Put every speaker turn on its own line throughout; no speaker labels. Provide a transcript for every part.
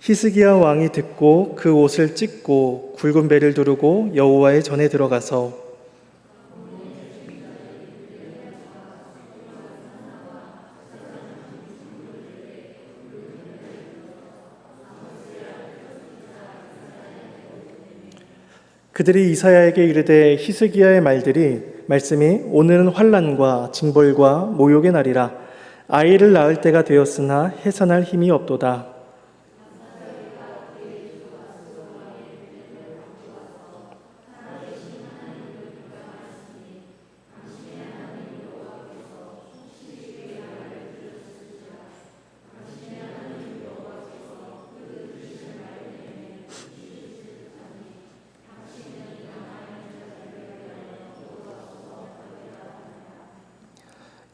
히스기야 왕이 듣고 그 옷을 찢고 굵은 배를 두르고 여호와의 전에 들어가서 그들이 이사야에게 이르되 히스기야의 말씀이 오늘은 환난과 징벌과 모욕의 날이라. 아이를 낳을 때가 되었으나 해산할 힘이 없도다.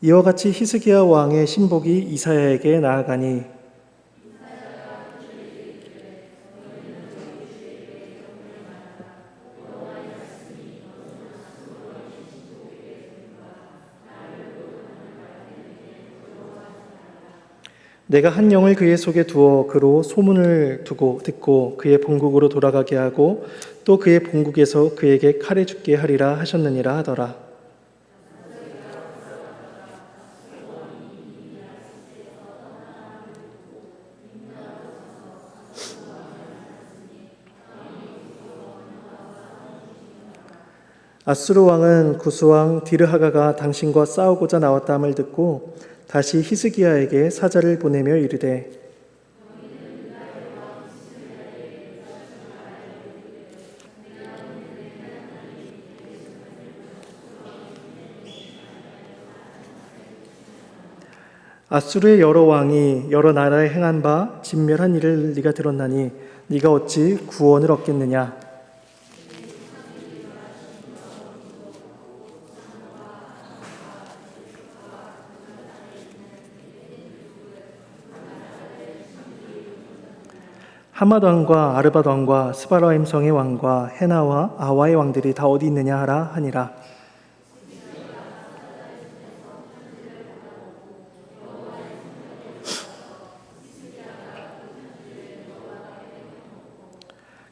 이와 같이 히스기야 왕의 신복이 이사야에게 나아가니 내가 한 영을 그의 속에 두어 그로 소문을 듣고 그의 본국으로 돌아가게 하고 또 그의 본국에서 그에게 칼에 죽게 하리라 하셨느니라 하더라. 아수르 왕은 구스 왕 디르하가가 당신과 싸우고자 나왔다함을 듣고 다시 히스기야에게 사자를 보내며 이르되 아수르의 여러 왕이 여러 나라에 행한 바 진멸한 일을 네가 들었나니 네가 어찌 구원을 얻겠느냐. 하맛 왕과 아르밧 왕과 스바라임 성의 왕과 헤나와 아와의 왕들이 다 어디 있느냐 하라 하니라.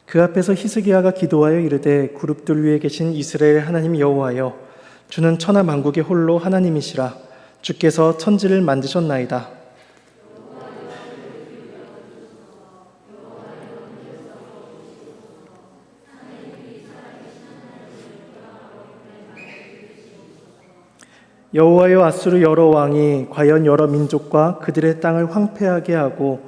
그 앞에서 히스기야가 기도하여 이르되 그룹들 위에 계신 이스라엘 하나님 여호와여, 주는 천하 만국의 홀로 하나님이시라. 주께서 천지를 만드셨나이다. 여호와여, 아수르 여러 왕이 과연 여러 민족과 그들의 땅을 황폐하게 하고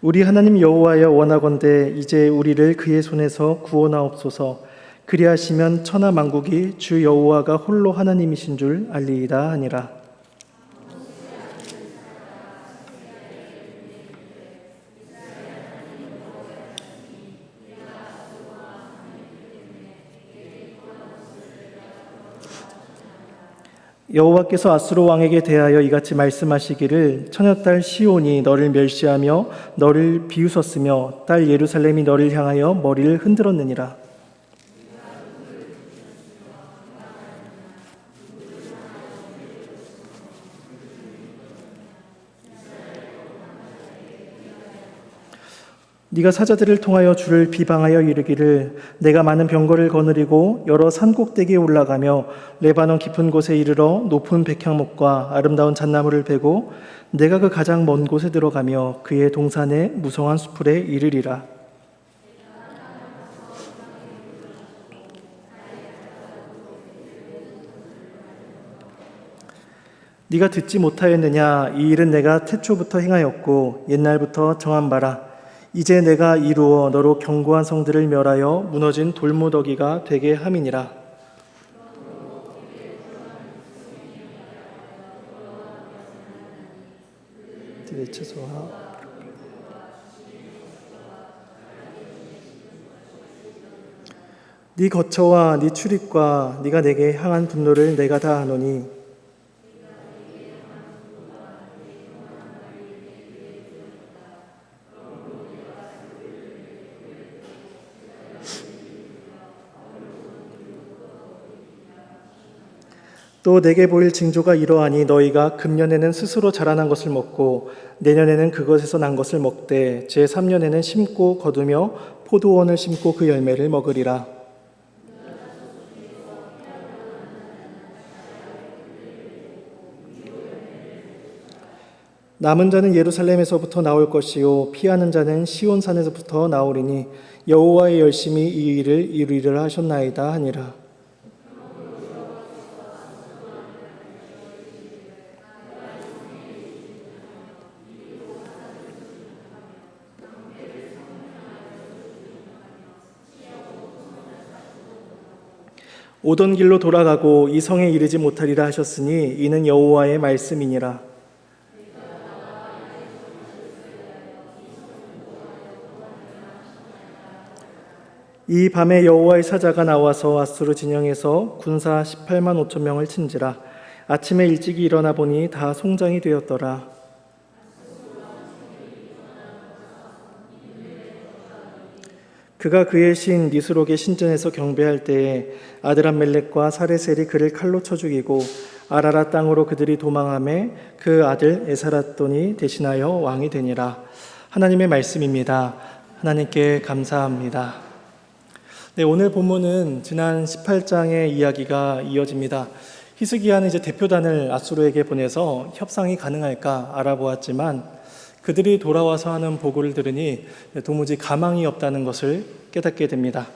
우리 하나님 여호와여, 원하건대 이제 우리를 그의 손에서 구원하옵소서. 그리하시면 천하 만국이 주 여호와가 홀로 하나님이신 줄 알리이다 하니라. 여호와께서 아수르 왕에게 대하여 이같이 말씀하시기를 처녀딸 시온이 너를 멸시하며 너를 비웃었으며 딸 예루살렘이 너를 향하여 머리를 흔들었느니라. 네가 사자들을 통하여 주를 비방하여 이르기를 내가 많은 병거를 거느리고 여러 산 꼭대기에 올라가며 레바논 깊은 곳에 이르러 높은 백향목과 아름다운 잣나무를 베고 내가 그 가장 먼 곳에 들어가며 그의 동산에 무성한 수풀에 이르리라. 네가 듣지 못하였느냐? 이 일은 내가 태초부터 행하였고 옛날부터 정한 바라. 이제 내가 이루어 너로 견고한 성들을 멸하여 무너진 돌무더기가 되게 함이니라. 네 거처와 네 출입과 네가 내게 향한 분노를 내가 다 아노니 또 내게 보일 징조가 이러하니 너희가 금년에는 스스로 자라난 것을 먹고 내년에는 그것에서 난 것을 먹되 제3년에는 심고 거두며 포도원을 심고 그 열매를 먹으리라. 남은 자는 예루살렘에서부터 나올 것이요 피하는 자는 시온산에서부터 나오리니 여호와의 열심히 이 일을 이루리라 하셨나이다 하니라. 오던 길로 돌아가고 이 성에 이르지 못하리라 하셨으니 이는 여호와의 말씀이니라. 이 밤에 여호와의 사자가 나와서 아수르 진영에서 군사 18만 5천 명을 친지라. 아침에 일찍이 일어나 보니 다 송장이 되었더라. 그가 그의 신 니스록의 신전에서 경배할 때에 아드람멜렉과 사레셀이 그를 칼로 쳐 죽이고 아라라 땅으로 그들이 도망하매 그 아들 에사라돈이 대신하여 왕이 되니라. 하나님의 말씀입니다. 하나님께 감사합니다. 네, 오늘 본문은 지난 18장의 이야기가 이어집니다. 히스기야는 이제 대표단을 아수르에게 보내서 협상이 가능할까 알아보았지만 그들이 돌아와서 하는 보고를 들으니 도무지 가망이 없다는 것을 깨닫게 됩니다.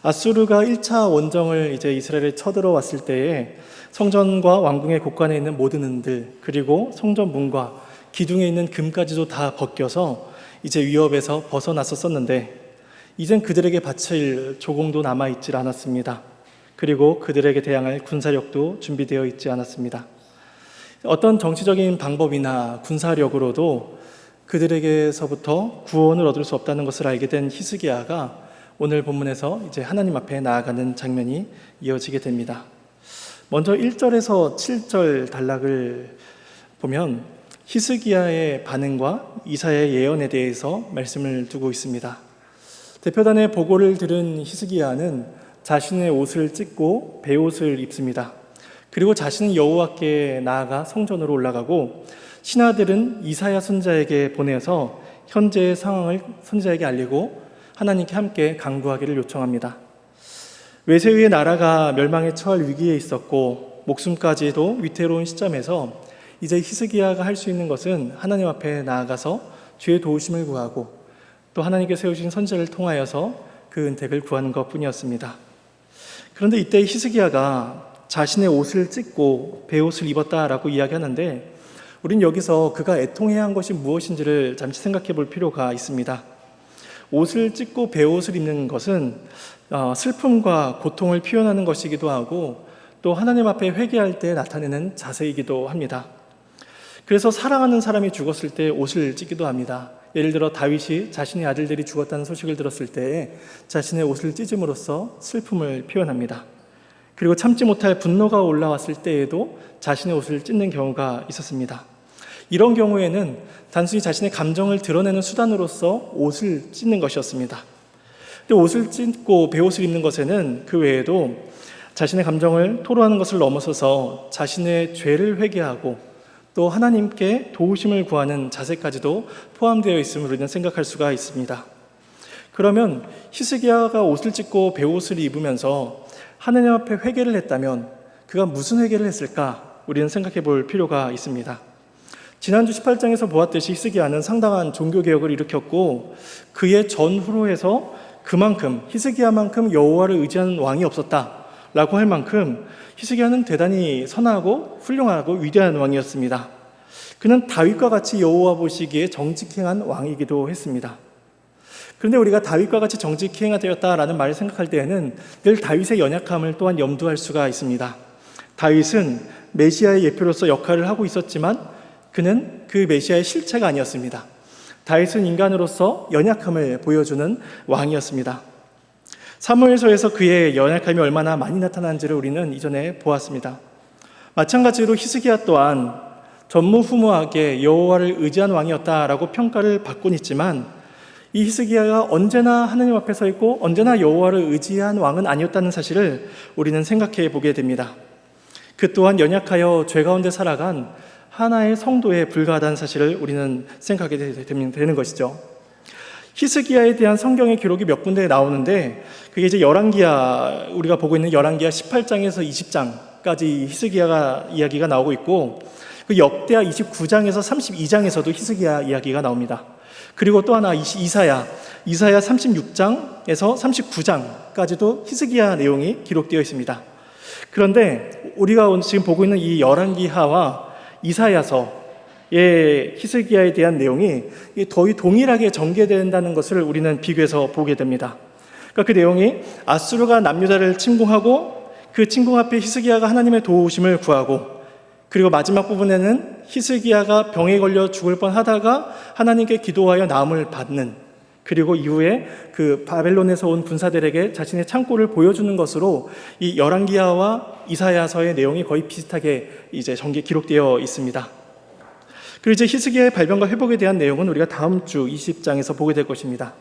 아수르가 1차 원정을 이제 이스라엘에 쳐들어왔을 때에 성전과 왕궁의 곳간에 있는 모든 은들 그리고 성전 문과 기둥에 있는 금까지도 다 벗겨서 이제 위협에서 벗어났었는데 이젠 그들에게 바칠 조공도 남아있질 않았습니다. 그리고 그들에게 대항할 군사력도 준비되어 있지 않았습니다. 어떤 정치적인 방법이나 군사력으로도 그들에게서부터 구원을 얻을 수 없다는 것을 알게 된 히스기야가 오늘 본문에서 이제 하나님 앞에 나아가는 장면이 이어지게 됩니다. 먼저 1절에서 7절 단락을 보면 히스기야의 반응과 이사야의 예언에 대해서 말씀을 두고 있습니다. 대표단의 보고를 들은 히스기야는 자신의 옷을 찢고 베옷을 입습니다. 그리고 자신은 여호와께 나아가 성전으로 올라가고 신하들은 이사야 선지자에게 보내서 현재의 상황을 선지자에게 알리고 하나님께 함께 간구하기를 요청합니다. 외세의 나라가 멸망에 처할 위기에 있었고 목숨까지도 위태로운 시점에서 이제 히스기야가 할 수 있는 것은 하나님 앞에 나아가서 주의 도우심을 구하고 또 하나님께 세우신 선지자를 통하여서 그 은택을 구하는 것뿐이었습니다. 그런데 이때 히스기야가 자신의 옷을 찢고 베옷을 입었다라고 이야기하는데 우린 여기서 그가 애통해야 한 것이 무엇인지를 잠시 생각해 볼 필요가 있습니다. 옷을 찢고 베옷을 입는 것은 슬픔과 고통을 표현하는 것이기도 하고 또 하나님 앞에 회개할 때 나타내는 자세이기도 합니다. 그래서 사랑하는 사람이 죽었을 때 옷을 찢기도 합니다. 예를 들어 다윗이 자신의 아들들이 죽었다는 소식을 들었을 때 자신의 옷을 찢음으로써 슬픔을 표현합니다. 그리고 참지 못할 분노가 올라왔을 때에도 자신의 옷을 찢는 경우가 있었습니다. 이런 경우에는 단순히 자신의 감정을 드러내는 수단으로서 옷을 찢는 것이었습니다. 근데 옷을 찢고 베옷을 입는 것에는 그 외에도 자신의 감정을 토로하는 것을 넘어서서 자신의 죄를 회개하고 또 하나님께 도우심을 구하는 자세까지도 포함되어 있음을 우리는 생각할 수가 있습니다. 그러면 히스기야가 옷을 찢고 베옷을 입으면서 하나님 앞에 회개를 했다면 그가 무슨 회개를 했을까? 우리는 생각해 볼 필요가 있습니다. 지난주 18장에서 보았듯이 히스기야는 상당한 종교개혁을 일으켰고 그의 전후로 해서 그만큼 히스기야만큼 여호와를 의지하는 왕이 없었다라고 할 만큼 히스기야는 대단히 선하고 훌륭하고 위대한 왕이었습니다. 그는 다윗과 같이 여호와 보시기에 정직행한 왕이기도 했습니다. 그런데 우리가 다윗과 같이 정직행하 되었다라는 말을 생각할 때에는 늘 다윗의 연약함을 또한 염두할 수가 있습니다. 다윗은 메시아의 예표로서 역할을 하고 있었지만 그는 그 메시아의 실체가 아니었습니다. 다윗은 인간으로서 연약함을 보여주는 왕이었습니다. 사무엘서에서 그의 연약함이 얼마나 많이 나타난지를 우리는 이전에 보았습니다. 마찬가지로 히스기야 또한 전무후무하게 여호와를 의지한 왕이었다라고 평가를 받곤 있지만 이 히스기야가 언제나 하나님 앞에 서 있고 언제나 여호와를 의지한 왕은 아니었다는 사실을 우리는 생각해 보게 됩니다. 그 또한 연약하여 죄 가운데 살아간 하나의 성도에 불과하다는 사실을 우리는 생각하게 되는 것이죠. 히스기야에 대한 성경의 기록이 몇 군데 나오는데 그게 이제 열왕기야, 우리가 보고 있는 열왕기야 18장에서 20장까지 히스기야가 이야기가 나오고 있고, 그 역대하 29장에서 32장에서도 히스기야 이야기가 나옵니다. 그리고 또 하나 이사야 36장에서 39장까지도 히스기야 내용이 기록되어 있습니다. 그런데 우리가 지금 보고 있는 이 열왕기하와 이사야서의 히스기야에 대한 내용이 거의 동일하게 전개된다는 것을 우리는 비교해서 보게 됩니다. 그러니까 그 내용이 아수르가 남유다를 침공하고 그 침공 앞에 히스기야가 하나님의 도우심을 구하고, 그리고 마지막 부분에는 히스기야가 병에 걸려 죽을 뻔하다가 하나님께 기도하여 나음을 받는, 그리고 이후에 그 바벨론에서 온 군사들에게 자신의 창고를 보여주는 것으로 이 열왕기야와 이사야서의 내용이 거의 비슷하게 이제 기록되어 있습니다. 그리고 이제 히스기야의 발병과 회복에 대한 내용은 우리가 다음 주 20장에서 보게 될 것입니다.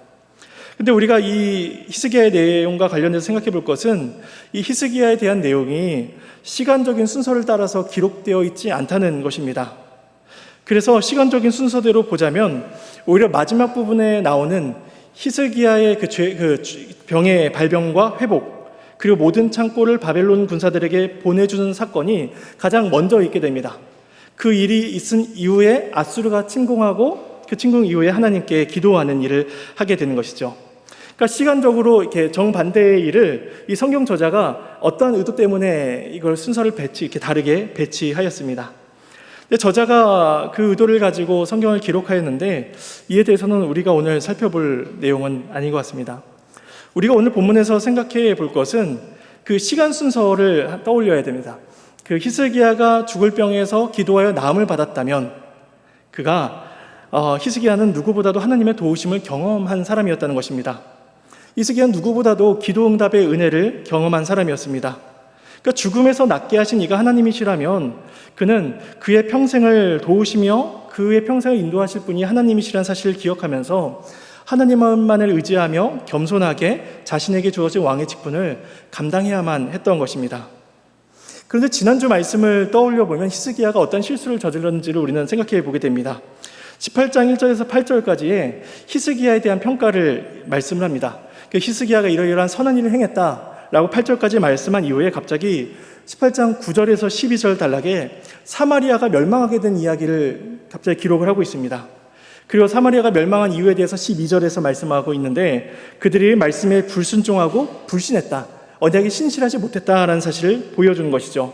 근데 우리가 이 히스기야의 내용과 관련해서 생각해 볼 것은 이 히스기야에 대한 내용이 시간적인 순서를 따라서 기록되어 있지 않다는 것입니다. 그래서 시간적인 순서대로 보자면 오히려 마지막 부분에 나오는 히스기야의 그 병의 발병과 회복, 그리고 모든 창고를 바벨론 군사들에게 보내주는 사건이 가장 먼저 있게 됩니다. 그 일이 있은 이후에 아수르가 침공하고 그 침공 이후에 하나님께 기도하는 일을 하게 되는 것이죠. 그러니까 시간적으로 이렇게 정반대의 일을 이 성경 저자가 어떠한 의도 때문에 이걸 순서를 이렇게 다르게 배치하였습니다. 근데 저자가 그 의도를 가지고 성경을 기록하였는데 이에 대해서는 우리가 오늘 살펴볼 내용은 아닌 것 같습니다. 우리가 오늘 본문에서 생각해 볼 것은 그 시간 순서를 떠올려야 됩니다. 그 히스기야가 죽을 병에서 기도하여 나음을 받았다면 히스기야는 누구보다도 하나님의 도우심을 경험한 사람이었다는 것입니다. 히스기야는 누구보다도 기도 응답의 은혜를 경험한 사람이었습니다. 그러니까 죽음에서 낫게 하신 이가 하나님이시라면 그는 그의 평생을 도우시며 그의 평생을 인도하실 분이 하나님이시라는 사실을 기억하면서 하나님만을 의지하며 겸손하게 자신에게 주어진 왕의 직분을 감당해야만 했던 것입니다. 그런데 지난주 말씀을 떠올려 보면 히스기야가 어떤 실수를 저질렀는지를 우리는 생각해 보게 됩니다. 18장 1절에서 8절까지의 히스기야에 대한 평가를 말씀을 합니다. 히스기야가 이러이러한 선한 일을 행했다라고 8절까지 말씀한 이후에 갑자기 18장 9절에서 12절 단락에 사마리아가 멸망하게 된 이야기를 갑자기 기록을 하고 있습니다. 그리고 사마리아가 멸망한 이유에 대해서 12절에서 말씀하고 있는데 그들이 말씀에 불순종하고 불신했다, 언약에 신실하지 못했다라는 사실을 보여주는 것이죠.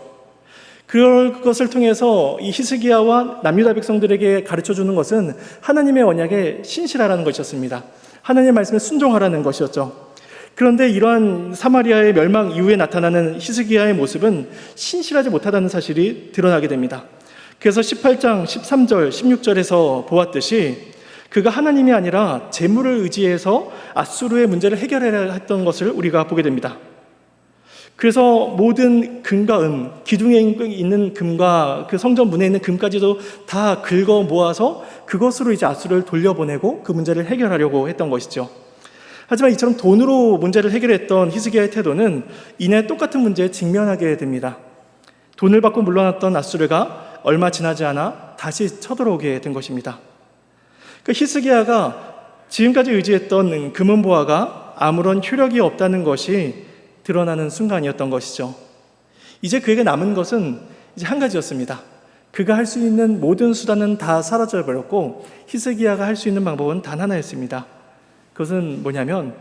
그것을 통해서 이 히스기야와 남유다 백성들에게 가르쳐주는 것은 하나님의 언약에 신실하라는 것이었습니다. 하나님의 말씀에 순종하라는 것이었죠. 그런데 이러한 사마리아의 멸망 이후에 나타나는 히스기야의 모습은 신실하지 못하다는 사실이 드러나게 됩니다. 그래서 18장 13절 16절에서 보았듯이 그가 하나님이 아니라 재물을 의지해서 아수르의 문제를 해결해야 했던 것을 우리가 보게 됩니다. 그래서 모든 금과 기둥에 있는 금과 그 성전 문에 있는 금까지도 다 긁어 모아서 그것으로 이제 아수르를 돌려보내고 그 문제를 해결하려고 했던 것이죠. 하지만 이처럼 돈으로 문제를 해결했던 히스기야의 태도는 이내 똑같은 문제에 직면하게 됩니다. 돈을 받고 물러났던 아수르가 얼마 지나지 않아 다시 쳐들어오게 된 것입니다. 그 히스기야가 지금까지 의지했던 금은보화가 아무런 효력이 없다는 것이 드러나는 순간이었던 것이죠. 이제 그에게 남은 것은 이제 한 가지였습니다. 그가 할 수 있는 모든 수단은 다 사라져 버렸고 히스기야가 할 수 있는 방법은 단 하나였습니다. 그것은 뭐냐면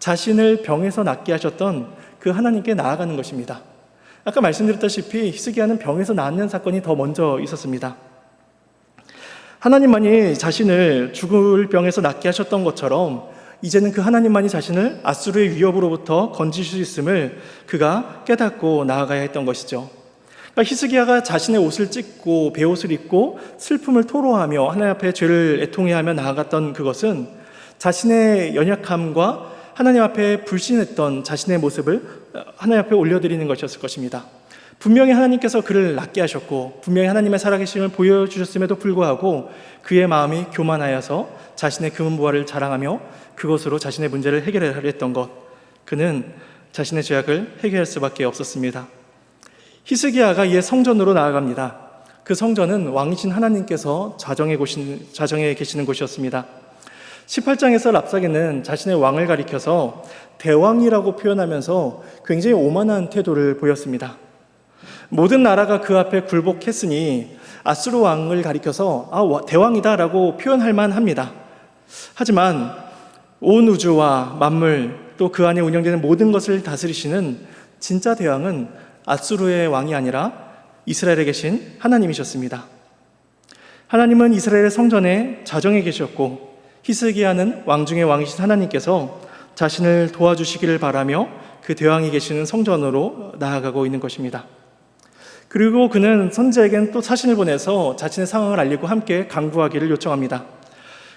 자신을 병에서 낫게 하셨던 그 하나님께 나아가는 것입니다. 아까 말씀드렸다시피 히스기야는 병에서 낫는 사건이 더 먼저 있었습니다. 하나님만이 자신을 죽을 병에서 낫게 하셨던 것처럼 이제는 그 하나님만이 자신을 아수르의 위협으로부터 건지실 수 있음을 그가 깨닫고 나아가야 했던 것이죠. 그러니까 히스기야가 자신의 옷을 찢고 베옷을 입고 슬픔을 토로하며 하나님 앞에 죄를 애통해하며 나아갔던 그것은 자신의 연약함과 하나님 앞에 불신했던 자신의 모습을 하나님 앞에 올려드리는 것이었을 것입니다. 분명히 하나님께서 그를 낫게 하셨고 분명히 하나님의 살아계심을 보여주셨음에도 불구하고 그의 마음이 교만하여서 자신의 금은보화를 자랑하며 그것으로 자신의 문제를 해결하려 했던 것, 그는 자신의 죄악을 해결할 수밖에 없었습니다. 히스기야가 이에 성전으로 나아갑니다. 그 성전은 왕이신 하나님께서 자정에 계시는 곳이었습니다. 18장에서 랍사게는 자신의 왕을 가리켜서 대왕이라고 표현하면서 굉장히 오만한 태도를 보였습니다. 모든 나라가 그 앞에 굴복했으니 아수르 왕을 가리켜서 대왕이다라고 표현할 만합니다. 하지만 온 우주와 만물 또 그 안에 운영되는 모든 것을 다스리시는 진짜 대왕은 아수르의 왕이 아니라 이스라엘에 계신 하나님이셨습니다. 하나님은 이스라엘의 성전에 자정에 계셨고 히스기야는 왕 중의 왕이신 하나님께서 자신을 도와주시기를 바라며 그 대왕이 계시는 성전으로 나아가고 있는 것입니다. 그리고 그는 선지자에게는 또 사신을 보내서 자신의 상황을 알리고 함께 강구하기를 요청합니다.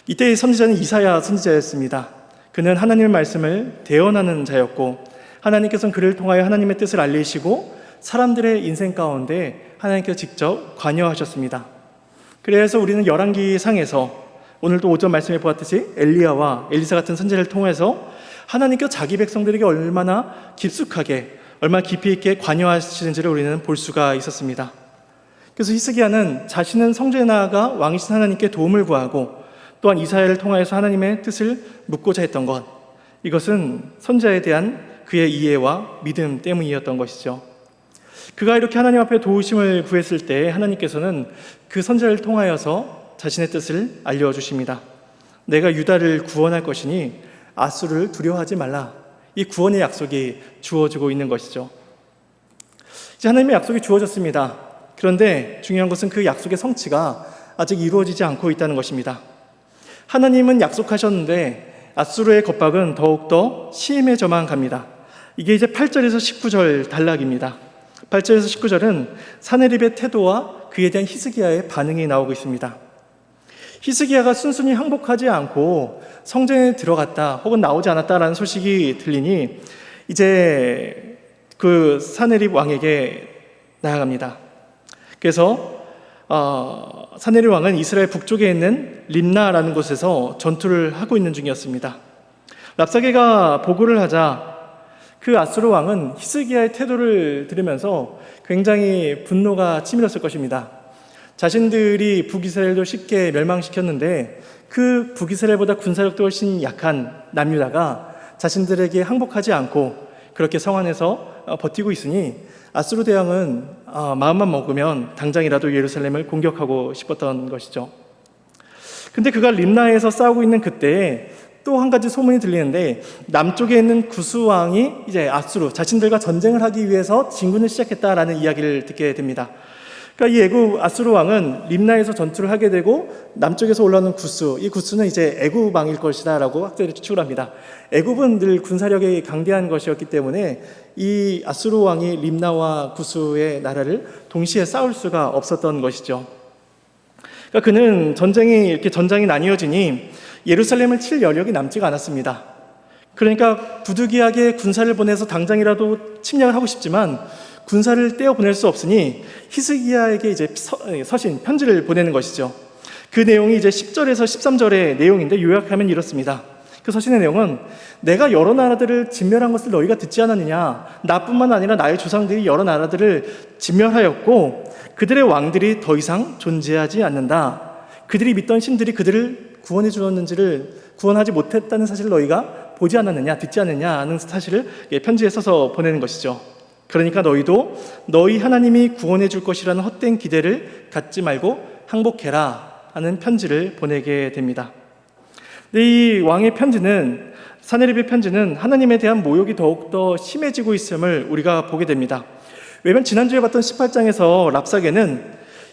이때의 선지자는 이사야 선지자였습니다. 그는 하나님의 말씀을 대언하는 자였고 하나님께서는 그를 통하여 하나님의 뜻을 알리시고 사람들의 인생 가운데 하나님께서 직접 관여하셨습니다. 그래서 우리는 열왕기 상에서 오늘도 오전 말씀에 보았듯이 엘리야와 엘리사 같은 선지자를 통해서 하나님께서 자기 백성들에게 얼마나 깊숙하게 얼마나 깊이 있게 관여하시는지를 우리는 볼 수가 있었습니다. 그래서 히스기야는 자신은 성전에 나아가 왕이신 하나님께 도움을 구하고 또한 이사야를 통하여서 하나님의 뜻을 묻고자 했던 것, 이것은 선지자에 대한 그의 이해와 믿음 때문이었던 것이죠. 그가 이렇게 하나님 앞에 도우심을 구했을 때 하나님께서는 그 선지자를 통하여서 자신의 뜻을 알려주십니다. 내가 유다를 구원할 것이니 아수르를 두려워하지 말라. 이 구원의 약속이 주어지고 있는 것이죠. 이제 하나님의 약속이 주어졌습니다. 그런데 중요한 것은 그 약속의 성취가 아직 이루어지지 않고 있다는 것입니다. 하나님은 약속하셨는데 아수르의 겁박은 더욱더 심해져만 갑니다. 이게 이제 8절에서 19절 단락입니다. 8절에서 19절은 사네립의 태도와 그에 대한 히스기야의 반응이 나오고 있습니다. 히스기야가 순순히 항복하지 않고 성전에 들어갔다 혹은 나오지 않았다라는 소식이 들리니 이제 그 사네립 왕에게 나아갑니다. 그래서 사네립 왕은 이스라엘 북쪽에 있는 림나라는 곳에서 전투를 하고 있는 중이었습니다. 랍사게가 보고를 하자 그 아수르 왕은 히스기야의 태도를 들으면서 굉장히 분노가 치밀었을 것입니다. 자신들이 북이스라엘도 쉽게 멸망시켰는데 그 북이스라엘보다 군사력도 훨씬 약한 남유다가 자신들에게 항복하지 않고 그렇게 성 안에서 버티고 있으니 아수르 대왕은 마음만 먹으면 당장이라도 예루살렘을 공격하고 싶었던 것이죠. 근데 그가 림나에서 싸우고 있는 그때에 또 한 가지 소문이 들리는데 남쪽에 있는 구스 왕이 이제 아수르 자신들과 전쟁을 하기 위해서 진군을 시작했다라는 이야기를 듣게 됩니다. 그러니까 이 아수르 왕은 림나에서 전투를 하게 되고 남쪽에서 올라오는 구스, 이 구스는 이제 애굽 왕일 것이다라고 학자들이 추측을 합니다. 애굽은 늘 군사력이 강대한 것이었기 때문에 이 아수르 왕이 림나와 구스의 나라를 동시에 싸울 수가 없었던 것이죠. 그러니까 그는 전장이 나뉘어지니 예루살렘을 칠 여력이 남지가 않았습니다. 그러니까 부득이하게 군사를 보내서 당장이라도 침략을 하고 싶지만 군사를 떼어 보낼 수 없으니 히스기야에게 이제 서신, 편지를 보내는 것이죠. 그 내용이 이제 10절에서 13절의 내용인데 요약하면 이렇습니다. 그 서신의 내용은 내가 여러 나라들을 진멸한 것을 너희가 듣지 않았느냐? 나뿐만 아니라 나의 조상들이 여러 나라들을 진멸하였고 그들의 왕들이 더 이상 존재하지 않는다. 그들이 믿던 신들이 그들을 구원해 주었는지를 구원하지 못했다는 사실을 너희가 보지 않았느냐, 듣지 않느냐 하는 사실을 편지에 써서 보내는 것이죠. 그러니까 너희도 너희 하나님이 구원해 줄 것이라는 헛된 기대를 갖지 말고 항복해라 하는 편지를 보내게 됩니다. 근데 이 왕의 편지는, 사네립의 편지는 하나님에 대한 모욕이 더욱더 심해지고 있음을 우리가 보게 됩니다. 왜냐하면 지난주에 봤던 18장에서 랍사게는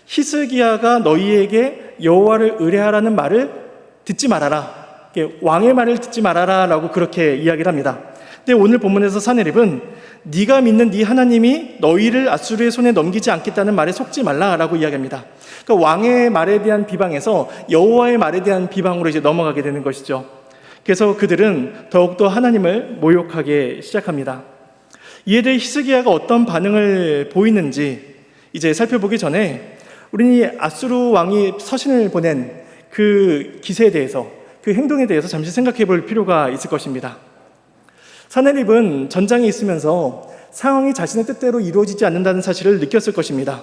히스기야가 너희에게 여호와를 의뢰하라는 말을 듣지 말아라, 왕의 말을 듣지 말아라 라고 그렇게 이야기를 합니다. 근데 오늘 본문에서 사네립은 네가 믿는 네 하나님이 너희를 아수르의 손에 넘기지 않겠다는 말에 속지 말라라고 이야기합니다. 그러니까 왕의 말에 대한 비방에서 여호와의 말에 대한 비방으로 이제 넘어가게 되는 것이죠. 그래서 그들은 더욱더 하나님을 모욕하기 시작합니다. 이에 대해 히스기야가 어떤 반응을 보이는지 이제 살펴보기 전에 우리는 이 아수르 왕이 서신을 보낸 그 기세에 대해서, 그 행동에 대해서 잠시 생각해 볼 필요가 있을 것입니다. 사네립은 전장에 있으면서 상황이 자신의 뜻대로 이루어지지 않는다는 사실을 느꼈을 것입니다.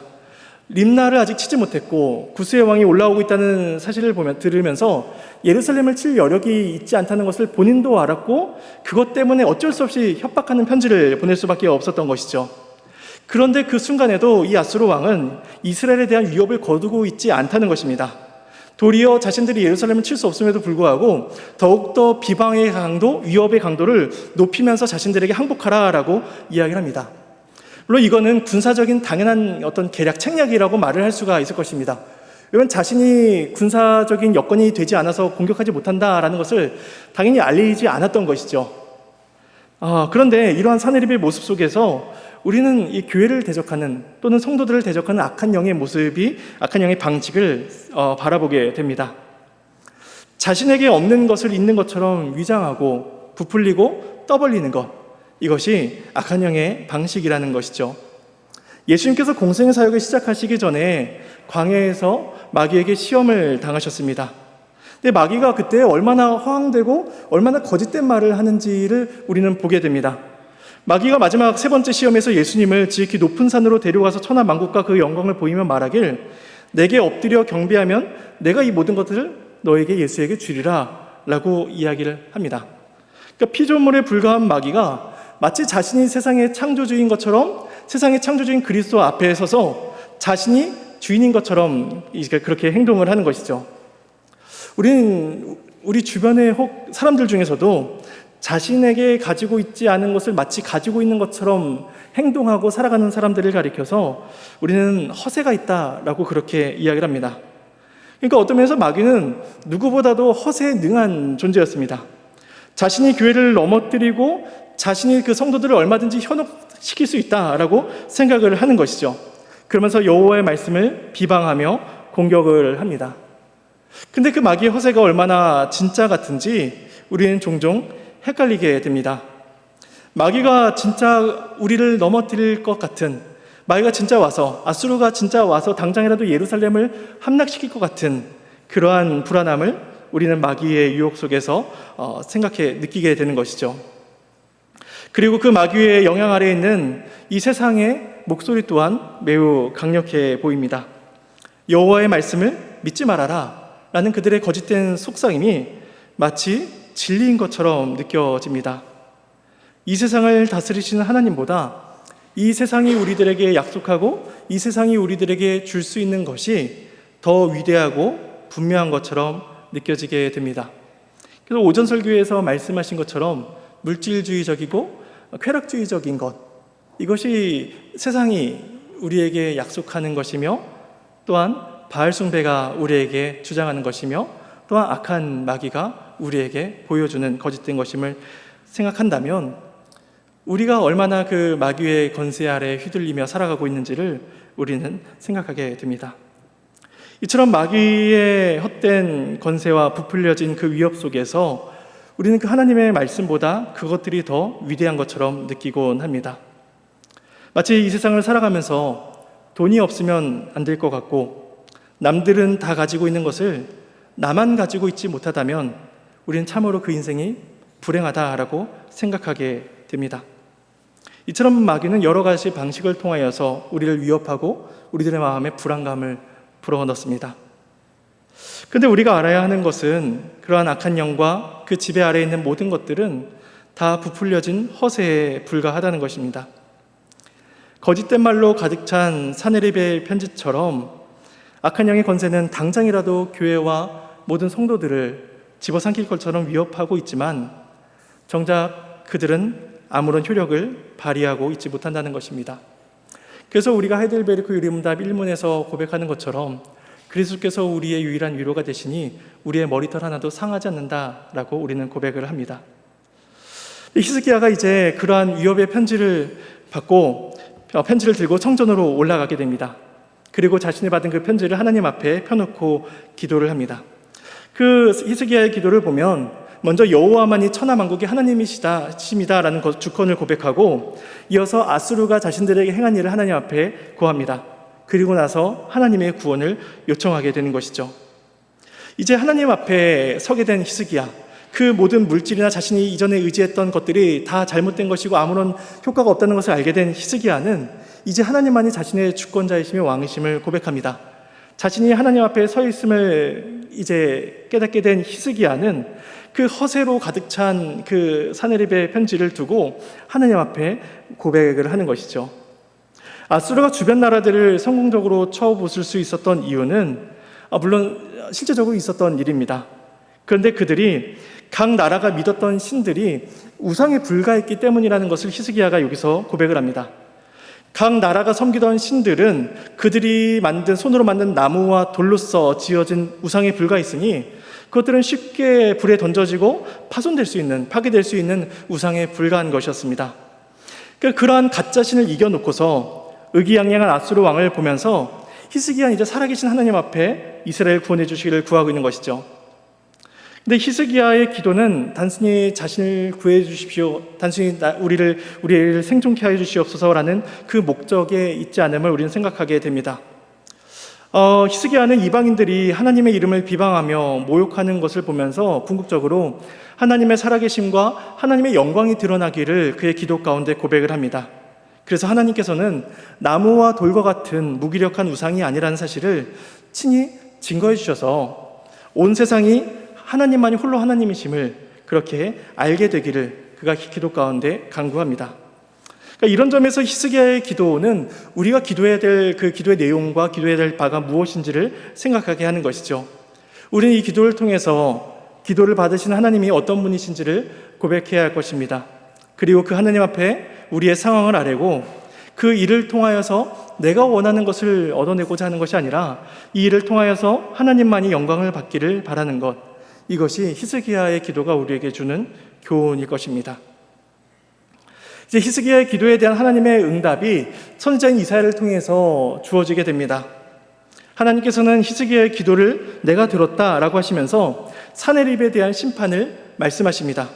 림나를 아직 치지 못했고 구스의 왕이 올라오고 있다는 사실을 들으면서 예루살렘을 칠 여력이 있지 않다는 것을 본인도 알았고 그것 때문에 어쩔 수 없이 협박하는 편지를 보낼 수밖에 없었던 것이죠. 그런데 그 순간에도 이 아수르 왕은 이스라엘에 대한 위협을 거두고 있지 않다는 것입니다. 도리어 자신들이 예루살렘을 칠 수 없음에도 불구하고 더욱더 비방의 강도, 위협의 강도를 높이면서 자신들에게 항복하라라고 이야기를 합니다. 물론 이거는 군사적인 당연한 어떤 계략 책략이라고 말을 할 수가 있을 것입니다. 왜냐하면 자신이 군사적인 여건이 되지 않아서 공격하지 못한다라는 것을 당연히 알리지 않았던 것이죠. 그런데 이러한 사내립의 모습 속에서 우리는 이 교회를 대적하는 또는 성도들을 대적하는 악한 영의 모습이, 악한 영의 방식을 바라보게 됩니다. 자신에게 없는 것을 있는 것처럼 위장하고 부풀리고 떠벌리는 것, 이것이 악한 영의 방식이라는 것이죠. 예수님께서 공생의 사역을 시작하시기 전에 광야에서 마귀에게 시험을 당하셨습니다. 근데 마귀가 그때 얼마나 허황되고 얼마나 거짓된 말을 하는지를 우리는 보게 됩니다. 마귀가 마지막 세 번째 시험에서 예수님을 지극히 높은 산으로 데려가서 천하 만국과 그 영광을 보이며 말하길, 내게 엎드려 경배하면 내가 이 모든 것들을 너에게 예수에게 주리라 라고 이야기를 합니다. 그러니까 피조물에 불과한 마귀가 마치 자신이 세상의 창조주인 것처럼, 세상의 창조주인 그리스도 앞에 서서 자신이 주인인 것처럼 그렇게 행동을 하는 것이죠. 우리는 우리 주변의 사람들 중에서도 자신에게 가지고 있지 않은 것을 마치 가지고 있는 것처럼 행동하고 살아가는 사람들을 가리켜서 우리는 허세가 있다라고 그렇게 이야기를 합니다. 그러니까 어떤 면에서 마귀는 누구보다도 허세에 능한 존재였습니다. 자신이 교회를 넘어뜨리고 자신이 그 성도들을 얼마든지 현혹시킬 수 있다라고 생각을 하는 것이죠. 그러면서 여호와의 말씀을 비방하며 공격을 합니다. 근데 그 마귀의 허세가 얼마나 진짜 같은지 우리는 종종 헷갈리게 됩니다. 마귀가 진짜 우리를 넘어뜨릴 것 같은, 마귀가 진짜 와서, 아수르가 진짜 와서 당장이라도 예루살렘을 함락시킬 것 같은 그러한 불안함을 우리는 마귀의 유혹 속에서 느끼게 되는 것이죠. 그리고 그 마귀의 영향 아래에 있는 이 세상의 목소리 또한 매우 강력해 보입니다. 여호와의 말씀을 믿지 말아라 라는 그들의 거짓된 속삭임이 마치 진리인 것처럼 느껴집니다. 이 세상을 다스리시는 하나님보다 이 세상이 우리들에게 약속하고 이 세상이 우리들에게 줄 수 있는 것이 더 위대하고 분명한 것처럼 느껴지게 됩니다. 그래서 오전 설교에서 말씀하신 것처럼 물질주의적이고 쾌락주의적인 것, 이것이 세상이 우리에게 약속하는 것이며 또한 바알 숭배가 우리에게 주장하는 것이며 또한 악한 마귀가 우리에게 보여주는 거짓된 것임을 생각한다면 우리가 얼마나 그 마귀의 권세 아래 휘둘리며 살아가고 있는지를 우리는 생각하게 됩니다. 이처럼 마귀의 헛된 권세와 부풀려진 그 위협 속에서 우리는 그 하나님의 말씀보다 그것들이 더 위대한 것처럼 느끼곤 합니다. 마치 이 세상을 살아가면서 돈이 없으면 안 될 것 같고 남들은 다 가지고 있는 것을 나만 가지고 있지 못하다면 우리는 참으로 그 인생이 불행하다라고 생각하게 됩니다. 이처럼 마귀는 여러 가지 방식을 통하여서 우리를 위협하고 우리들의 마음에 불안감을 불어넣습니다. 그런데 우리가 알아야 하는 것은 그러한 악한 영과 그 지배 아래에 있는 모든 것들은 다 부풀려진 허세에 불과하다는 것입니다. 거짓된 말로 가득 찬 사내립의 편지처럼 악한 영의 권세는 당장이라도 교회와 모든 성도들을 집어삼킬 것처럼 위협하고 있지만 정작 그들은 아무런 효력을 발휘하고 있지 못한다는 것입니다. 그래서 우리가 하이델베르크 유리문답 1문에서 고백하는 것처럼 그리스도께서 우리의 유일한 위로가 되시니 우리의 머리털 하나도 상하지 않는다라고 우리는 고백을 합니다. 히스기야가 이제 그러한 위협의 편지를 받고 편지를 들고 성전으로 올라가게 됩니다. 그리고 자신이 받은 그 편지를 하나님 앞에 펴놓고 기도를 합니다. 그 히스기야의 기도를 보면 먼저 여호와만이 천하 만국의 하나님이시다라는 주권을 고백하고 이어서 아수르가 자신들에게 행한 일을 하나님 앞에 고합니다. 그리고 나서 하나님의 구원을 요청하게 되는 것이죠. 이제 하나님 앞에 서게 된 히스기야, 그 모든 물질이나 자신이 이전에 의지했던 것들이 다 잘못된 것이고 아무런 효과가 없다는 것을 알게 된 히스기야는 이제 하나님만이 자신의 주권자이시며 왕이심을 고백합니다. 자신이 하나님 앞에 서 있음을 이제 깨닫게 된 히스기야는 그 허세로 가득 찬 그 사네립의 편지를 두고 하나님 앞에 고백을 하는 것이죠. 아수르가 주변 나라들을 성공적으로 쳐부술 수 있었던 이유는 물론 실제적으로 있었던 일입니다. 그런데 그들이 각 나라가 믿었던 신들이 우상에 불과했기 때문이라는 것을 히스기야가 여기서 고백을 합니다. 각 나라가 섬기던 신들은 그들이 손으로 만든 나무와 돌로써 지어진 우상에 불과했으니 그것들은 쉽게 불에 던져지고 파괴될 수 있는 우상에 불과한 것이었습니다. 그러한 가짜신을 이겨놓고서 의기양양한 아수르 왕을 보면서 히스기야는 이제 살아계신 하나님 앞에 이스라엘 구원해 주시기를 구하고 있는 것이죠. 근데 히스기야의 기도는 단순히 자신을 구해 주십시오, 단순히 우리를 생존케 하여 주시옵소서라는 그 목적에 있지 않음을 우리는 생각하게 됩니다. 히스기야는 이방인들이 하나님의 이름을 비방하며 모욕하는 것을 보면서 궁극적으로 하나님의 살아계심과 하나님의 영광이 드러나기를 그의 기도 가운데 고백을 합니다. 그래서 하나님께서는 나무와 돌과 같은 무기력한 우상이 아니라는 사실을 친히 증거해 주셔서 온 세상이 하나님만이 홀로 하나님이심을 그렇게 알게 되기를 그가 기도 가운데 간구합니다. 그러니까 이런 점에서 히스기야의 기도는 우리가 기도해야 될 그 기도의 내용과 기도해야 될 바가 무엇인지를 생각하게 하는 것이죠. 우리는 이 기도를 통해서 기도를 받으신 하나님이 어떤 분이신지를 고백해야 할 것입니다. 그리고 그 하나님 앞에 우리의 상황을 아뢰고 그 일을 통하여서 내가 원하는 것을 얻어내고자 하는 것이 아니라 이 일을 통하여서 하나님만이 영광을 받기를 바라는 것, 이것이 히스기야의 기도가 우리에게 주는 교훈일 것입니다. 이제 히스기야의 기도에 대한 하나님의 응답이 선지자인 이사야를 통해서 주어지게 됩니다. 하나님께서는 히스기야의 기도를 내가 들었다라고 하시면서 사네립에 대한 심판을 말씀하십니다.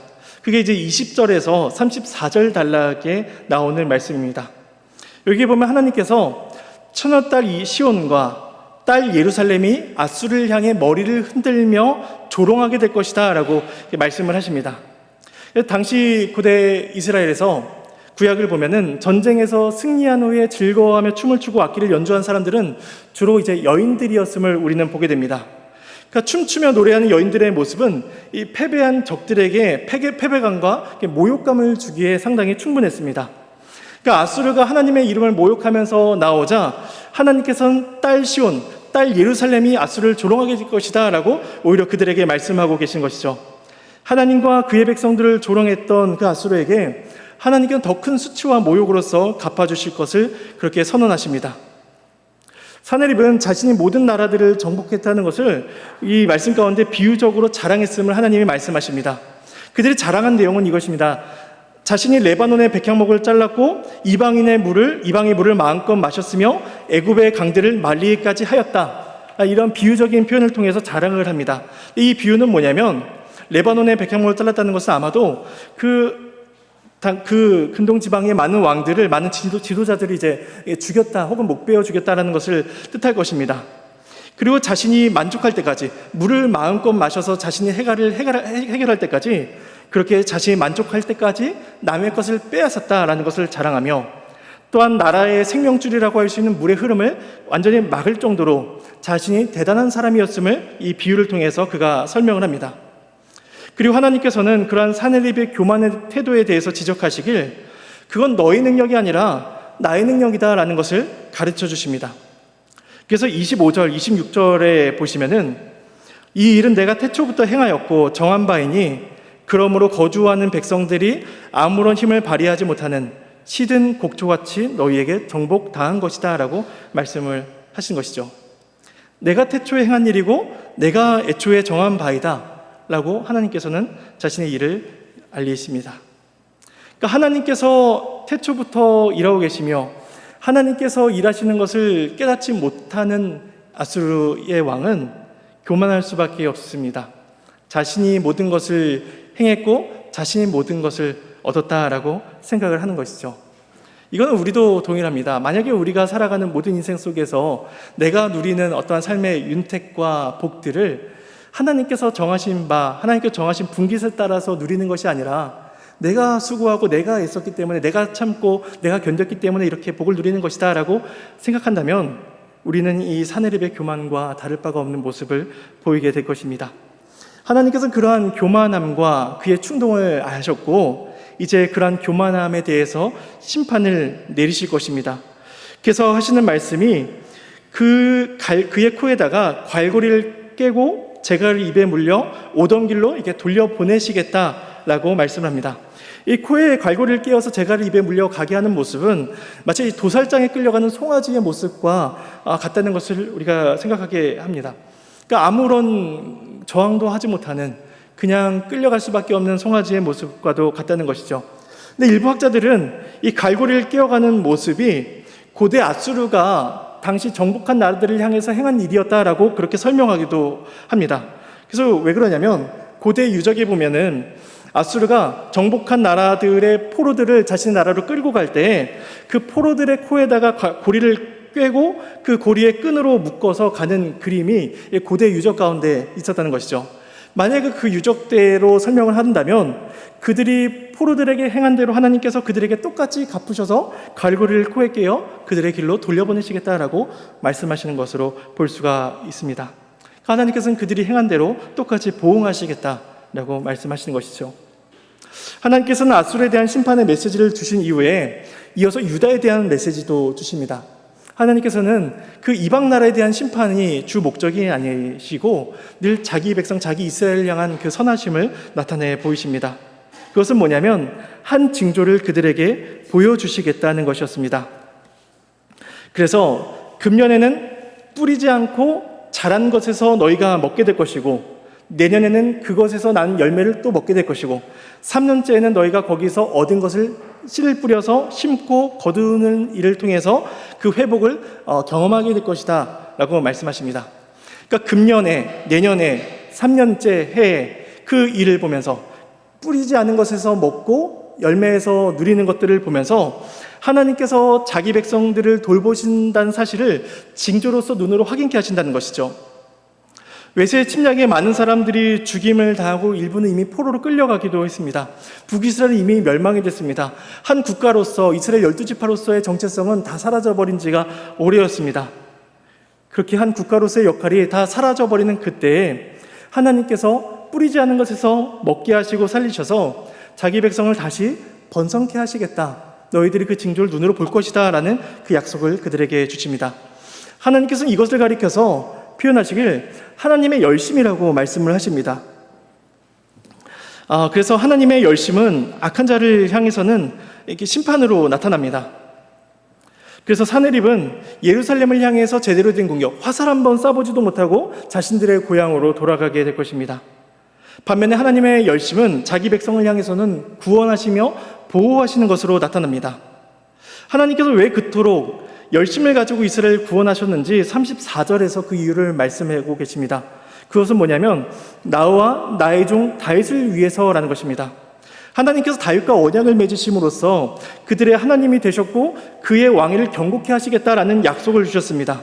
그게 이제 20절에서 34절 단락에 나오는 말씀입니다. 여기 보면 하나님께서 처녀딸 시온과 딸 예루살렘이 아수르를 향해 머리를 흔들며 조롱하게 될 것이다 라고 말씀을 하십니다. 당시 고대 이스라엘에서 구약을 보면은 전쟁에서 승리한 후에 즐거워하며 춤을 추고 악기를 연주한 사람들은 주로 이제 여인들이었음을 우리는 보게 됩니다. 그러니까 춤추며 노래하는 여인들의 모습은 이 패배한 적들에게 패배감과 모욕감을 주기에 상당히 충분했습니다. 그러니까 아수르가 하나님의 이름을 모욕하면서 나오자 하나님께서는 딸 시온, 딸 예루살렘이 아수르를 조롱하게 될 것이다 라고 오히려 그들에게 말씀하고 계신 것이죠. 하나님과 그의 백성들을 조롱했던 그 아수르에게 하나님께는 더 큰 수치와 모욕으로서 갚아주실 것을 그렇게 선언하십니다. 사네립은 자신이 모든 나라들을 정복했다는 것을 이 말씀 가운데 비유적으로 자랑했음을 하나님이 말씀하십니다. 그들이 자랑한 내용은 이것입니다. 자신이 레바논의 백향목을 잘랐고 이방의 물을 마음껏 마셨으며 애굽의 강들을 말리기까지 하였다. 이런 비유적인 표현을 통해서 자랑을 합니다. 이 비유는 뭐냐면 레바논의 백향목을 잘랐다는 것은 아마도 그 근동 지방의 많은 왕들을, 많은 지도자들이 이제 죽였다 혹은 목베어 죽였다라는 것을 뜻할 것입니다. 그리고 자신이 만족할 때까지, 물을 마음껏 마셔서 자신이 해결할 때까지, 그렇게 자신이 만족할 때까지 남의 것을 빼앗았다라는 것을 자랑하며, 또한 나라의 생명줄이라고 할 수 있는 물의 흐름을 완전히 막을 정도로 자신이 대단한 사람이었음을 이 비유를 통해서 그가 설명을 합니다. 그리고 하나님께서는 그러한 사네립의 교만의 태도에 대해서 지적하시길, 그건 너의 능력이 아니라 나의 능력이다라는 것을 가르쳐 주십니다. 그래서 25절, 26절에 보시면은 이 일은 내가 태초부터 행하였고 정한 바이니 그러므로 거주하는 백성들이 아무런 힘을 발휘하지 못하는 시든 곡초같이 너희에게 정복당한 것이다 라고 말씀을 하신 것이죠. 내가 태초에 행한 일이고 내가 애초에 정한 바이다 라고 하나님께서는 자신의 일을 알리십니다. 그러니까 하나님께서 태초부터 일하고 계시며 하나님께서 일하시는 것을 깨닫지 못하는 아수르의 왕은 교만할 수밖에 없습니다. 자신이 모든 것을 행했고 자신이 모든 것을 얻었다라고 생각을 하는 것이죠. 이거는 우리도 동일합니다. 만약에 우리가 살아가는 모든 인생 속에서 내가 누리는 어떠한 삶의 윤택과 복들을 하나님께서 정하신 하나님께서 정하신 분깃에 따라서 누리는 것이 아니라 내가 수고하고 내가 애썼기 때문에, 내가 참고 내가 견뎠기 때문에 이렇게 복을 누리는 것이다 라고 생각한다면 우리는 이 사내립의 교만과 다를 바가 없는 모습을 보이게 될 것입니다. 하나님께서는 그러한 교만함과 그의 충동을 아셨고 이제 그러한 교만함에 대해서 심판을 내리실 것입니다. 그래서 하시는 말씀이 그의 코에다가 괄고리를 깨고 재갈을 입에 물려 오던 길로 이렇게 돌려보내시겠다라고 말씀을 합니다. 이 코에 괄고리를 끼워서 재갈을 입에 물려 가게 하는 모습은 마치 도살장에 끌려가는 송아지의 모습과 같다는 것을 우리가 생각하게 합니다. 그러니까 아무런 저항도 하지 못하는 그냥 끌려갈 수밖에 없는 송아지의 모습과도 같다는 것이죠. 근데 일부 학자들은 이 갈고리를 끼워가는 모습이 고대 아수르가 당시 정복한 나라들을 향해서 행한 일이었다라고 그렇게 설명하기도 합니다. 그래서 왜 그러냐면 고대 유적에 보면은 아수르가 정복한 나라들의 포로들을 자신의 나라로 끌고 갈 때 그 포로들의 코에다가 고리를 꿰고 그 고리의 끈으로 묶어서 가는 그림이 고대 유적 가운데 있었다는 것이죠. 만약에 그 유적대로 설명을 한다면 그들이 포로들에게 행한 대로 하나님께서 그들에게 똑같이 갚으셔서 갈고리를 코에 깨어 그들의 길로 돌려보내시겠다라고 말씀하시는 것으로 볼 수가 있습니다. 하나님께서는 그들이 행한 대로 똑같이 보응하시겠다라고 말씀하시는 것이죠. 하나님께서는 아수르에 대한 심판의 메시지를 주신 이후에 이어서 유다에 대한 메시지도 주십니다. 하나님께서는 그 이방 나라에 대한 심판이 주 목적이 아니시고 늘 자기 백성, 자기 이스라엘을 향한 그 선하심을 나타내 보이십니다. 그것은 뭐냐면 한 징조를 그들에게 보여주시겠다는 것이었습니다. 그래서 금년에는 뿌리지 않고 자란 것에서 너희가 먹게 될 것이고 내년에는 그것에서 난 열매를 또 먹게 될 것이고 3년째에는 너희가 거기서 얻은 것을 씨를 뿌려서 심고 거두는 일을 통해서 그 회복을 경험하게 될 것이다 라고 말씀하십니다. 그러니까 금년에, 내년에, 3년째 해에 그 일을 보면서 뿌리지 않은 것에서 먹고 열매에서 누리는 것들을 보면서 하나님께서 자기 백성들을 돌보신다는 사실을 징조로서 눈으로 확인케 하신다는 것이죠. 외세 침략에 많은 사람들이 죽임을 당하고 일부는 이미 포로로 끌려가기도 했습니다. 북이스라엘은 이미 멸망이 됐습니다. 한 국가로서 이스라엘 12지파로서의 정체성은 다 사라져버린 지가 오래였습니다. 그렇게 한 국가로서의 역할이 다 사라져버리는 그때에 하나님께서 뿌리지 않은 것에서 먹게 하시고 살리셔서 자기 백성을 다시 번성케 하시겠다. 너희들이 그 징조를 눈으로 볼 것이다 라는 그 약속을 그들에게 주십니다. 하나님께서는 이것을 가리켜서 표현하시길 하나님의 열심이라고 말씀을 하십니다. 그래서 하나님의 열심은 악한 자를 향해서는 이렇게 심판으로 나타납니다. 그래서 사내립은 예루살렘을 향해서 제대로 된 공격, 화살 한번 쏴보지도 못하고 자신들의 고향으로 돌아가게 될 것입니다. 반면에 하나님의 열심은 자기 백성을 향해서는 구원하시며 보호하시는 것으로 나타납니다. 하나님께서 왜 그토록 열심을 가지고 이스라엘을 구원하셨는지 34절에서 그 이유를 말씀하고 계십니다. 그것은 뭐냐면 나와 나의 종 다윗을 위해서라는 것입니다. 하나님께서 다윗과 언약을 맺으심으로써 그들의 하나님이 되셨고 그의 왕위를 경고케 하시겠다라는 약속을 주셨습니다.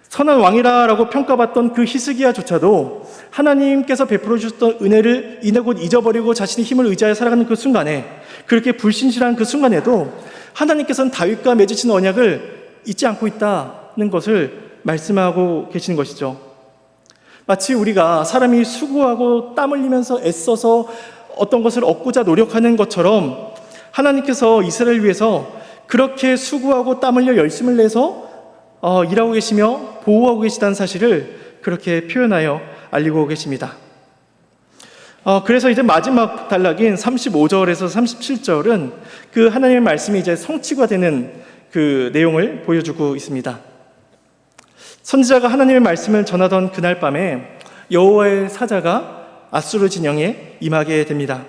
선한 왕이라고 평가받던 그 히스기야조차도 하나님께서 베풀어 주셨던 은혜를 이내 곧 잊어버리고 자신의 힘을 의지하여 살아가는 그 순간에, 그렇게 불신실한 그 순간에도 하나님께서는 다윗과 맺으신 언약을 잊지 않고 있다는 것을 말씀하고 계시는 것이죠. 마치 우리가 사람이 수고하고 땀 흘리면서 애써서 어떤 것을 얻고자 노력하는 것처럼 하나님께서 이스라엘을 위해서 그렇게 수고하고 땀 흘려 열심을 내서 일하고 계시며 보호하고 계시다는 사실을 그렇게 표현하여 알리고 계십니다. 그래서 이제 마지막 단락인 35절에서 37절은 그 하나님의 말씀이 이제 성취가 되는 그 내용을 보여주고 있습니다. 선지자가 하나님의 말씀을 전하던 그날 밤에 여호와의 사자가 아수르 진영에 임하게 됩니다.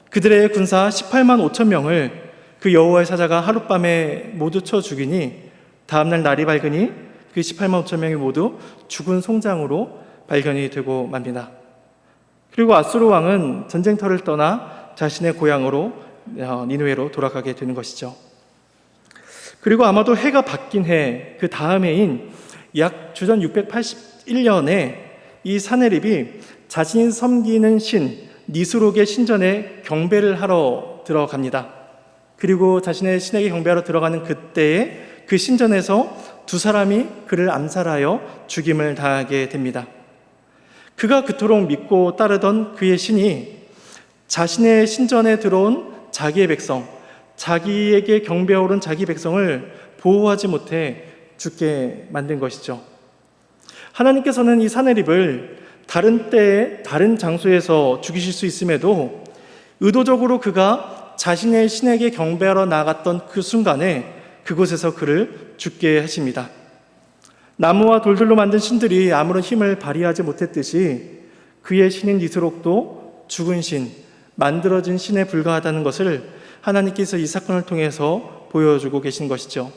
그들의 군사 18만 5천 명을 그 여호와의 사자가 하룻밤에 모두 쳐 죽이니 다음날 날이 밝으니 그 18만 5천 명이 모두 죽은 송장으로 발견이 되고 맙니다. 그리고 아수르 왕은 전쟁터를 떠나 자신의 고향으로 니느웨로 돌아가게 되는 것이죠. 그리고 아마도 해가 바뀐 해 그 다음 해인 약 주전 681년에 이 사내립이 자신이 섬기는 신 니스록의 신전에 경배를 하러 들어갑니다. 그리고 자신의 신에게 경배하러 들어가는 그때에 그 신전에서 두 사람이 그를 암살하여 죽임을 당하게 됩니다. 그가 그토록 믿고 따르던 그의 신이 자신의 신전에 들어온 자기의 백성, 자기에게 경배하러 오른 자기 백성을 보호하지 못해 죽게 만든 것이죠. 하나님께서는 이 사내립을 다른 때에 다른 장소에서 죽이실 수 있음에도 의도적으로 그가 자신의 신에게 경배하러 나갔던 그 순간에 그곳에서 그를 죽게 하십니다. 나무와 돌들로 만든 신들이 아무런 힘을 발휘하지 못했듯이 그의 신인 니스록도 죽은 신, 만들어진 신에 불과하다는 것을 하나님께서 이 사건을 통해서 보여주고 계신 것이죠.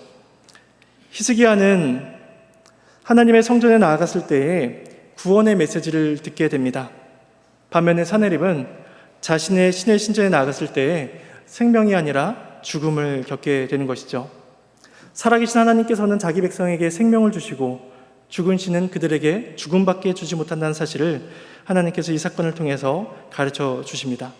히스기야는 하나님의 성전에 나아갔을 때에 구원의 메시지를 듣게 됩니다. 반면에 사내립은 자신의 신의 신전에 나아갔을 때에 생명이 아니라 죽음을 겪게 되는 것이죠. 살아계신 하나님께서는 자기 백성에게 생명을 주시고 죽은 신은 그들에게 죽음밖에 주지 못한다는 사실을 하나님께서 이 사건을 통해서 가르쳐 주십니다.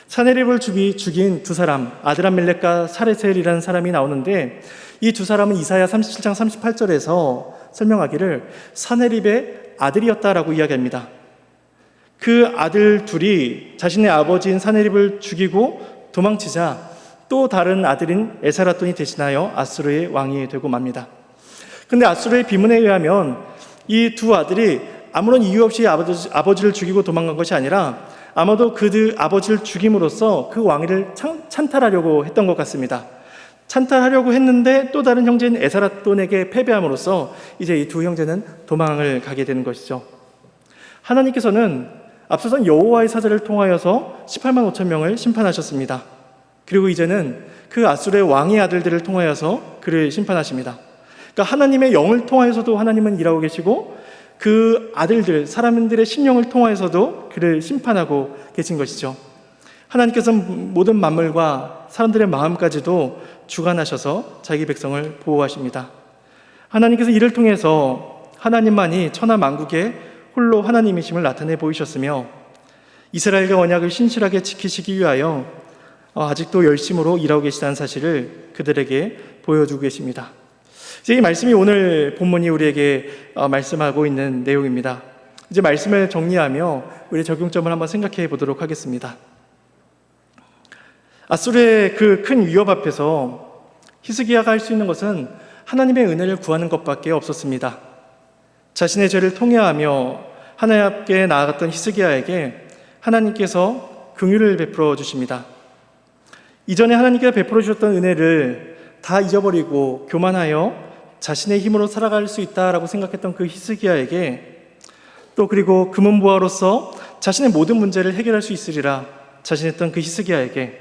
사내립을 죽인 두 사람, 아드람멜렉과 사레셀이라는 사람이 나오는데 이 두 사람은 이사야 37장 38절에서 설명하기를 사내립의 아들이었다라고 이야기합니다. 그 아들 둘이 자신의 아버지인 사내립을 죽이고 도망치자 또 다른 아들인 에사라돈이 대신하여 아수르의 왕이 되고 맙니다. 그런데 아수르의 비문에 의하면 이 두 아들이 아무런 이유 없이 아버지를 죽이고 도망간 것이 아니라 아마도 그들 아버지를 죽임으로써 그 왕위를 찬탈하려고 했던 것 같습니다. 찬탈하려고 했는데 또 다른 형제인 에사라돈에게 패배함으로써 이제 이 두 형제는 도망을 가게 되는 것이죠. 하나님께서는 앞서선 여호와의 사자를 통하여서 18만 5천 명을 심판하셨습니다. 그리고 이제는 그 아수르의 왕의 아들들을 통하여서 그를 심판하십니다. 그러니까 하나님의 영을 통하여서도 하나님은 일하고 계시고 그 아들들, 사람들의 심령을 통하여서도 그를 심판하고 계신 것이죠. 하나님께서는 모든 만물과 사람들의 마음까지도 주관하셔서 자기 백성을 보호하십니다. 하나님께서 이를 통해서 하나님만이 천하 만국에 홀로 하나님이심을 나타내 보이셨으며 이스라엘과 언약을 신실하게 지키시기 위하여 아직도 열심으로 일하고 계시다는 사실을 그들에게 보여주고 계십니다. 이제 이 말씀이 오늘 본문이 우리에게 말씀하고 있는 내용입니다. 이제 말씀을 정리하며 우리 적용점을 한번 생각해 보도록 하겠습니다. 아수르의 그 큰 위협 앞에서 히스기야가 할 수 있는 것은 하나님의 은혜를 구하는 것밖에 없었습니다. 자신의 죄를 통회하며 하나님 앞에 나아갔던 히스기야에게 하나님께서 긍휼을 베풀어 주십니다. 이전에 하나님께서 베풀어 주셨던 은혜를 다 잊어버리고 교만하여 자신의 힘으로 살아갈 수 있다라고 생각했던 그 히스기야에게 또 그리고 금은보화로서 자신의 모든 문제를 해결할 수 있으리라 자신했던 그 히스기야에게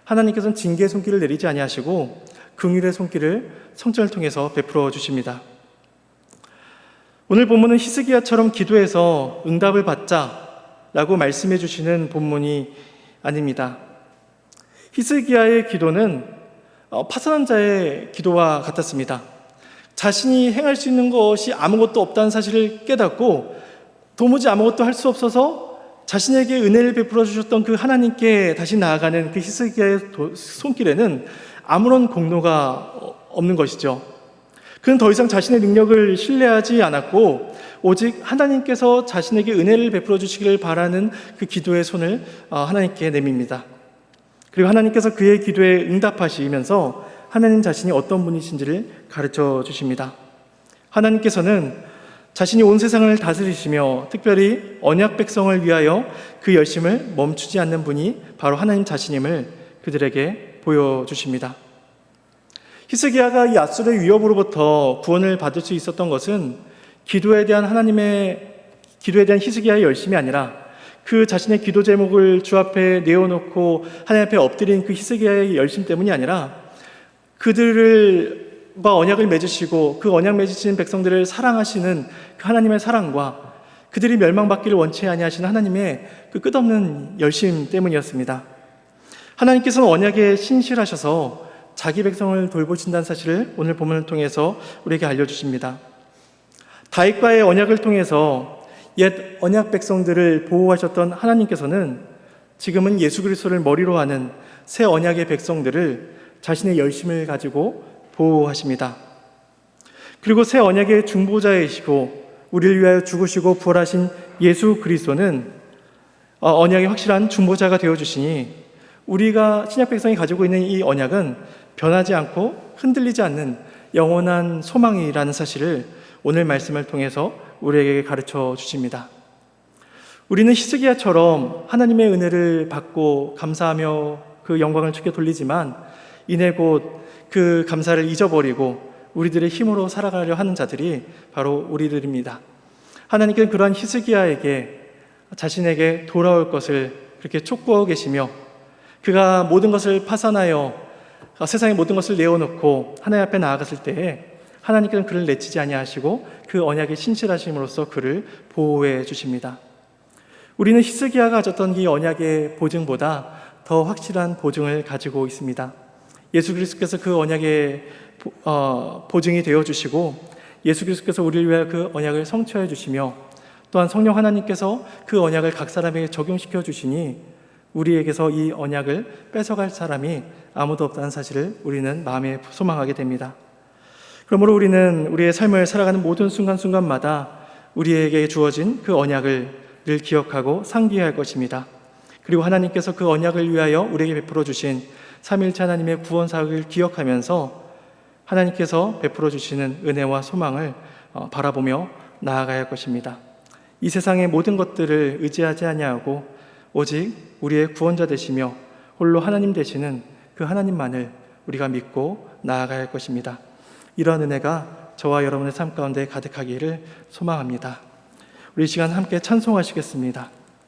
하나님께서는 징계의 손길을 내리지 아니하시고 긍휼의 손길을 성전을 통해서 베풀어 주십니다. 오늘 본문은 히스기야처럼 기도해서 응답을 받자라고 말씀해 주시는 본문이 아닙니다. 히스기야의 기도는 파산한 자의 기도와 같았습니다. 자신이 행할 수 있는 것이 아무것도 없다는 사실을 깨닫고 도무지 아무것도 할 수 없어서 자신에게 은혜를 베풀어 주셨던 그 하나님께 다시 나아가는 그 히스기야의 손길에는 아무런 공로가 없는 것이죠. 그는 더 이상 자신의 능력을 신뢰하지 않았고 오직 하나님께서 자신에게 은혜를 베풀어 주시기를 바라는 그 기도의 손을 하나님께 내밉니다. 그리고 하나님께서 그의 기도에 응답하시면서 하나님 자신이 어떤 분이신지를 가르쳐 주십니다. 하나님께서는 자신이 온 세상을 다스리시며 특별히 언약 백성을 위하여 그 열심을 멈추지 않는 분이 바로 하나님 자신임을 그들에게 보여주십니다. 히스기야가 이 아수르의 위협으로부터 구원을 받을 수 있었던 것은 기도에 대한 히스기야의 열심이 아니라 그 자신의 기도 제목을 주 앞에 내어놓고 하나님 앞에 엎드린 그 히스기야의 열심 때문이 아니라 그들과 언약을 맺으시고 그 언약 맺으신 백성들을 사랑하시는 그 하나님의 사랑과 그들이 멸망받기를 원치 아니하시는 하나님의 그 끝없는 열심 때문이었습니다. 하나님께서는 언약에 신실하셔서 자기 백성을 돌보신다는 사실을 오늘 본문을 통해서 우리에게 알려주십니다. 다윗과의 언약을 통해서 옛 언약 백성들을 보호하셨던 하나님께서는 지금은 예수 그리스도를 머리로 하는 새 언약의 백성들을 자신의 열심을 가지고 보호하십니다. 그리고 새 언약의 중보자이시고 우리를 위하여 죽으시고 부활하신 예수 그리스도는 언약의 확실한 중보자가 되어주시니 우리가 신약 백성이 가지고 있는 이 언약은 변하지 않고 흔들리지 않는 영원한 소망이라는 사실을 오늘 말씀을 통해서 우리에게 가르쳐 주십니다. 우리는 히스기야처럼 하나님의 은혜를 받고 감사하며 그 영광을 주께 돌리지만 이내 곧 그 감사를 잊어버리고 우리들의 힘으로 살아가려 하는 자들이 바로 우리들입니다. 하나님께는 그러한 히스기야에게 자신에게 돌아올 것을 그렇게 촉구하고 계시며 그가 모든 것을 파산하여 세상의 모든 것을 내어놓고 하나님 앞에 나아갔을 때에 하나님께는 그를 내치지 아니하시고 그 언약에 신실하심으로써 그를 보호해 주십니다. 우리는 히스기야가 가졌던 이 언약의 보증보다 더 확실한 보증을 가지고 있습니다. 예수 그리스도께서 그 언약의 보증이 되어주시고 예수 그리스도께서 우리를 위하여 그 언약을 성취하여 주시며 또한 성령 하나님께서 그 언약을 각 사람에게 적용시켜 주시니 우리에게서 이 언약을 뺏어갈 사람이 아무도 없다는 사실을 우리는 마음에 소망하게 됩니다. 그러므로 우리는 우리의 삶을 살아가는 모든 순간순간마다 우리에게 주어진 그 언약을 늘 기억하고 상기해야 할 것입니다. 그리고 하나님께서 그 언약을 위하여 우리에게 베풀어 주신 삼위일체 하나님의 구원 사역을 기억하면서 하나님께서 베풀어 주시는 은혜와 소망을 바라보며 나아가야 할 것입니다. 이 세상의 모든 것들을 의지하지 아니하고 오직 우리의 구원자 되시며 홀로 하나님 되시는 그 하나님만을 우리가 믿고 나아가야 할 것입니다. 이러한 은혜가 저와 여러분의 삶 가운데 가득하기를 소망합니다. 우리 이 시간 함께 찬송하시겠습니다.